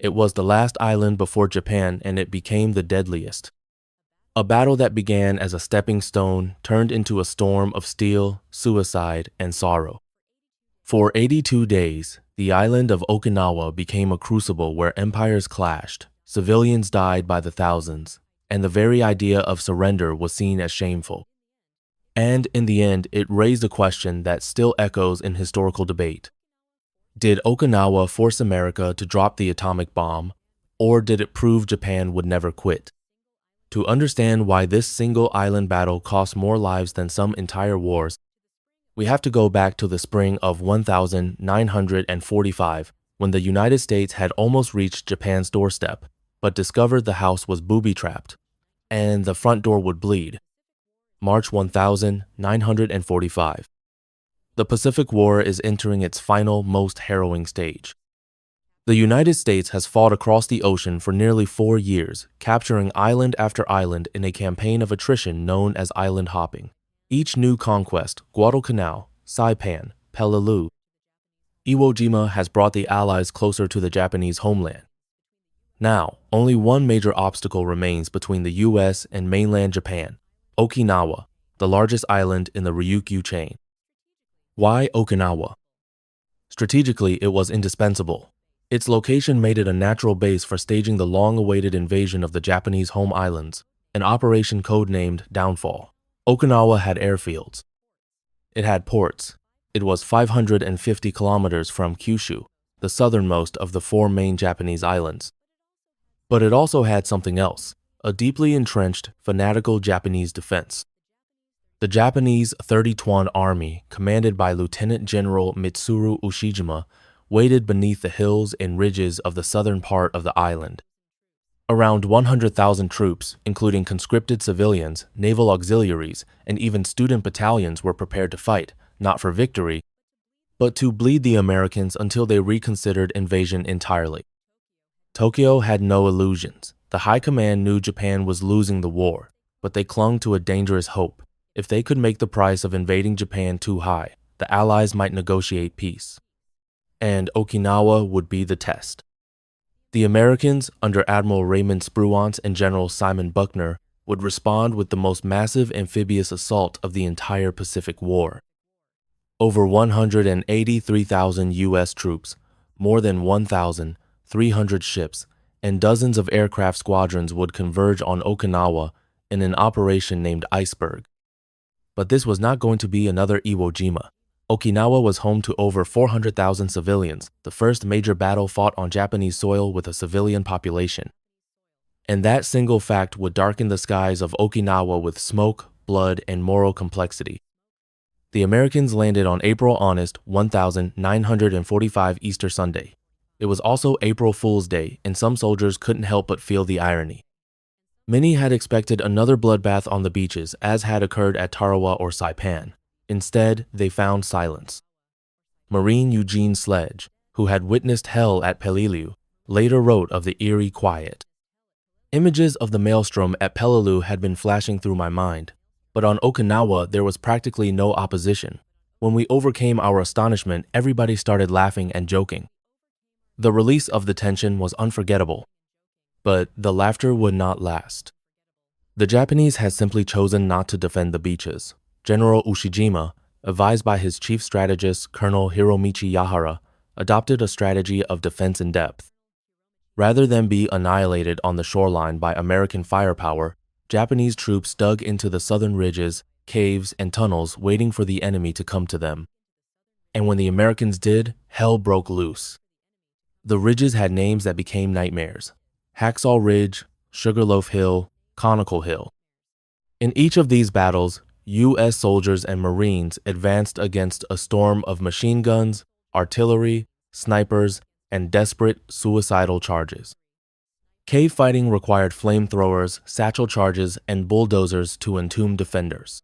It was the last island before Japan, and it became the deadliest. A battle that began as a stepping stone turned into a storm of steel, suicide, and sorrow. For 82 days, the island of Okinawa became a crucible where empires clashed, civilians died by the thousands, and the very idea of surrender was seen as shameful. And in the end, it raised a question that still echoes in historical debate. Did Okinawa force America to drop the atomic bomb, or did it prove Japan would never quit? To understand why this single island battle cost more lives than some entire wars, we have to go back to the spring of 1945, when the United States had almost reached Japan's doorstep, but discovered the house was booby-trapped, and the front door would bleed. March 1945. The Pacific War is entering its final, most harrowing stage. The United States has fought across the ocean for nearly 4 years, capturing island after island in a campaign of attrition known as island hopping. Each new conquest, Guadalcanal, Saipan, Peleliu, Iwo Jima, has brought the Allies closer to the Japanese homeland. Now, only one major obstacle remains between the U.S. and mainland Japan: Okinawa, the largest island in the Ryukyu chain. Why Okinawa? Strategically, it was indispensable. Its location made it a natural base for staging the long-awaited invasion of the Japanese home islands, an operation codenamed Downfall. Okinawa had airfields. It had ports. It was 550 kilometers from Kyushu, the southernmost of the 4 main Japanese islands. But it also had something else: a deeply entrenched, fanatical Japanese defense. The Japanese 30th Army, commanded by Lieutenant General Mitsuru Ushijima, waited beneath the hills and ridges of the southern part of the island. Around 100,000 troops, including conscripted civilians, naval auxiliaries, and even student battalions, were prepared to fight, not for victory, but to bleed the Americans until they reconsidered invasion entirely. Tokyo had no illusions. The High Command knew Japan was losing the war, but they clung to a dangerous hope. If they could make the price of invading Japan too high, the Allies might negotiate peace. And Okinawa would be the test. The Americans, under Admiral Raymond Spruance and General Simon Buckner, would respond with the most massive amphibious assault of the entire Pacific War. Over 183,000 U.S. troops, more than 1,300 ships, and dozens of aircraft squadrons would converge on Okinawa in an operation named Iceberg. But this was not going to be another Iwo Jima. Okinawa was home to over 400,000 civilians, the first major battle fought on Japanese soil with a civilian population. And that single fact would darken the skies of Okinawa with smoke, blood, and moral complexity. The Americans landed on April 1945 Easter Sunday. It was also April Fool's Day, and some soldiers couldn't help but feel the irony. Many had expected another bloodbath on the beaches, as had occurred at Tarawa or Saipan. Instead, they found silence. Marine Eugene Sledge, who had witnessed hell at Peleliu, later wrote of the eerie quiet. Images of the maelstrom at Peleliu had been flashing through my mind, but on Okinawa there was practically no opposition. When we overcame our astonishment, everybody started laughing and joking. The release of the tension was unforgettable. But the laughter would not last. The Japanese had simply chosen not to defend the beaches. General Ushijima, advised by his chief strategist, Colonel Hiromichi Yahara, adopted a strategy of defense in depth. Rather than be annihilated on the shoreline by American firepower, Japanese troops dug into the southern ridges, caves, and tunnels, waiting for the enemy to come to them. And when the Americans did, hell broke loose. The ridges had names that became nightmares: Hacksaw Ridge, Sugarloaf Hill, Conical Hill. In each of these battles, U.S. soldiers and Marines advanced against a storm of machine guns, artillery, snipers, and desperate suicidal charges. Cave fighting required flamethrowers, satchel charges, and bulldozers to entomb defenders.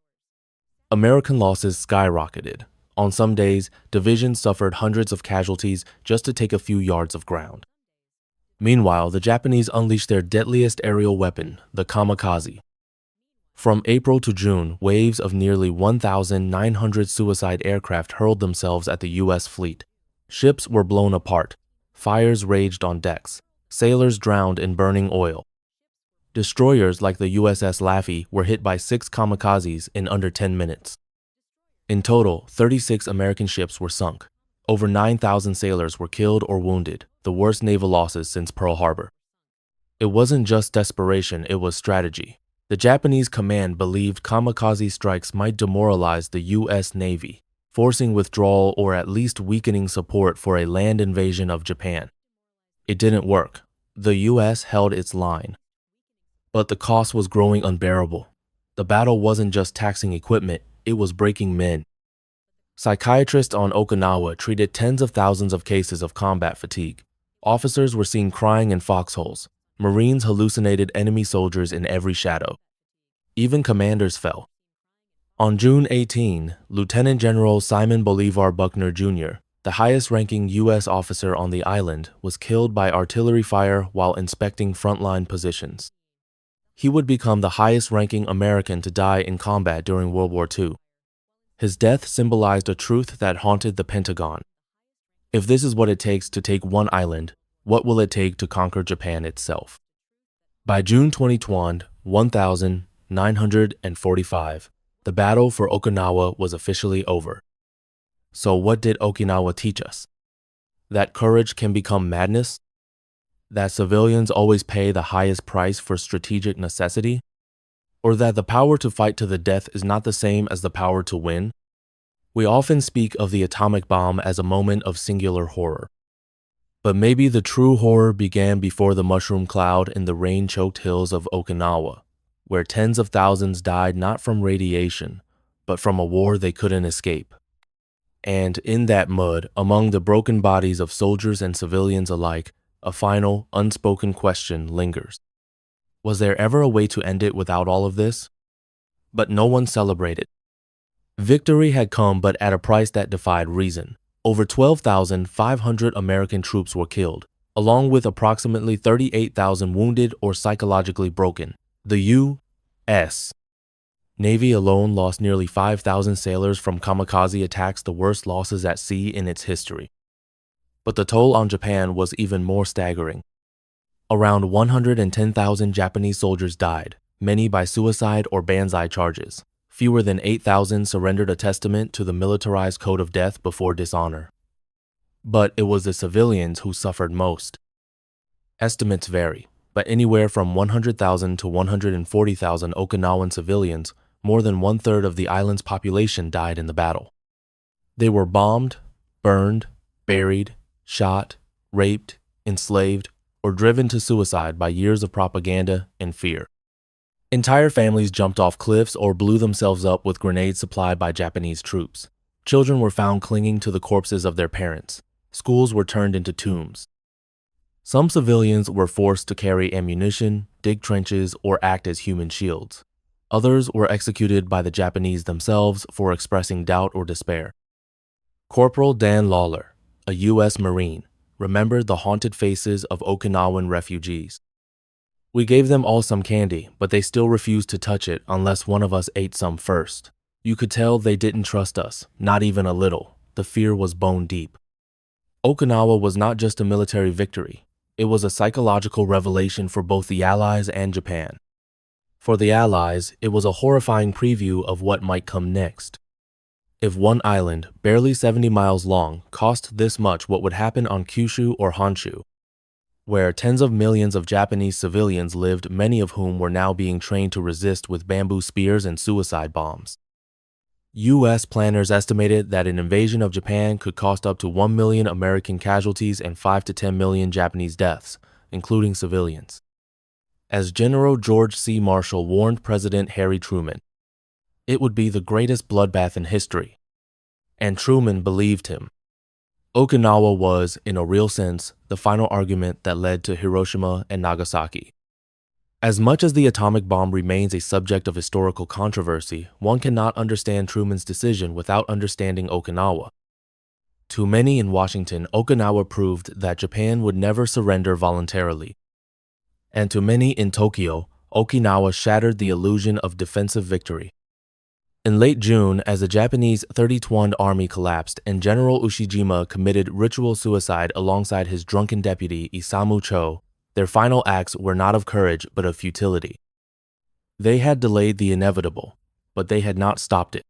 American losses skyrocketed. On some days, divisions suffered hundreds of casualties just to take a few yards of ground. Meanwhile, the Japanese unleashed their deadliest aerial weapon, the kamikaze. From April to June, waves of nearly 1,900 suicide aircraft hurled themselves at the U.S. fleet. Ships were blown apart. Fires raged on decks. Sailors drowned in burning oil. Destroyers like the USS Laffey were hit by 6 kamikazes in under 10 minutes. In total, 36 American ships were sunk. Over 9,000 sailors were killed or wounded, the worst naval losses since Pearl Harbor. It wasn't just desperation, it was strategy. The Japanese command believed kamikaze strikes might demoralize the U.S. Navy, forcing withdrawal or at least weakening support for a land invasion of Japan. It didn't work. The U.S. held its line. But the cost was growing unbearable. The battle wasn't just taxing equipment, it was breaking men. Psychiatrists on Okinawa treated tens of thousands of cases of combat fatigue. Officers were seen crying in foxholes. Marines hallucinated enemy soldiers in every shadow. Even commanders fell. On June 18, Lieutenant General Simon Bolivar Buckner Jr., the highest-ranking U.S. officer on the island, was killed by artillery fire while inspecting frontline positions. He would become the highest-ranking American to die in combat during World War II. His death symbolized a truth that haunted the Pentagon. If this is what it takes to take one island, what will it take to conquer Japan itself? By June 2020, 1945, the battle for Okinawa was officially over. So what did Okinawa teach us? That courage can become madness? That civilians always pay the highest price for strategic necessity? Or that the power to fight to the death is not the same as the power to win? We often speak of the atomic bomb as a moment of singular horror. But maybe the true horror began before the mushroom cloud in the rain-choked hills of Okinawa, where tens of thousands died not from radiation, but from a war they couldn't escape. And in that mud, among the broken bodies of soldiers and civilians alike, a final, unspoken question lingers. Was there ever a way to end it without all of this? But no one celebrated. Victory had come, but at a price that defied reason. Over 12,500 American troops were killed, along with approximately 38,000 wounded or psychologically broken. The U.S. Navy alone lost nearly 5,000 sailors from kamikaze attacks, the worst losses at sea in its history. But the toll on Japan was even more staggering. Around 110,000 Japanese soldiers died, many by suicide or banzai charges. Fewer than 8,000 surrendered, a testament to the militarized code of death before dishonor. But it was the civilians who suffered most. Estimates vary, but anywhere from 100,000 to 140,000 Okinawan civilians, more than one-third of the island's population, died in the battle. They were bombed, burned, buried, shot, raped, enslaved, or driven to suicide by years of propaganda and fear. Entire families jumped off cliffs or blew themselves up with grenades supplied by Japanese troops. Children were found clinging to the corpses of their parents. Schools were turned into tombs. Some civilians were forced to carry ammunition, dig trenches, or act as human shields. Others were executed by the Japanese themselves for expressing doubt or despair. Corporal Dan Lawler, a U.S. Marine, remembered the haunted faces of Okinawan refugees. We gave them all some candy, but they still refused to touch it unless one of us ate some first. You could tell they didn't trust us, not even a little. The fear was bone deep. Okinawa was not just a military victory. It was a psychological revelation for both the Allies and Japan. For the Allies, it was a horrifying preview of what might come next. If one island, barely 70 miles long, cost this much, what would happen on Kyushu or Honshu, where tens of millions of Japanese civilians lived, many of whom were now being trained to resist with bamboo spears and suicide bombs. U.S. planners estimated that an invasion of Japan could cost up to 1 million American casualties and 5 to 10 million Japanese deaths, including civilians. As General George C. Marshall warned President Harry Truman, it would be the greatest bloodbath in history. And Truman believed him. Okinawa was, in a real sense, the final argument that led to Hiroshima and Nagasaki. As much as the atomic bomb remains a subject of historical controversy, one cannot understand Truman's decision without understanding Okinawa. To many in Washington, Okinawa proved that Japan would never surrender voluntarily. And to many in Tokyo, Okinawa shattered the illusion of defensive victory. In late June, as the Japanese 32nd Army collapsed and General Ushijima committed ritual suicide alongside his drunken deputy Isamu Cho, Their final acts were not of courage but of futility. They had delayed the inevitable, but they had not stopped it.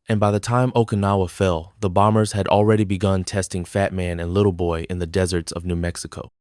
And by the time Okinawa fell, the bombers had already begun testing Fat Man and Little Boy in the deserts of New Mexico.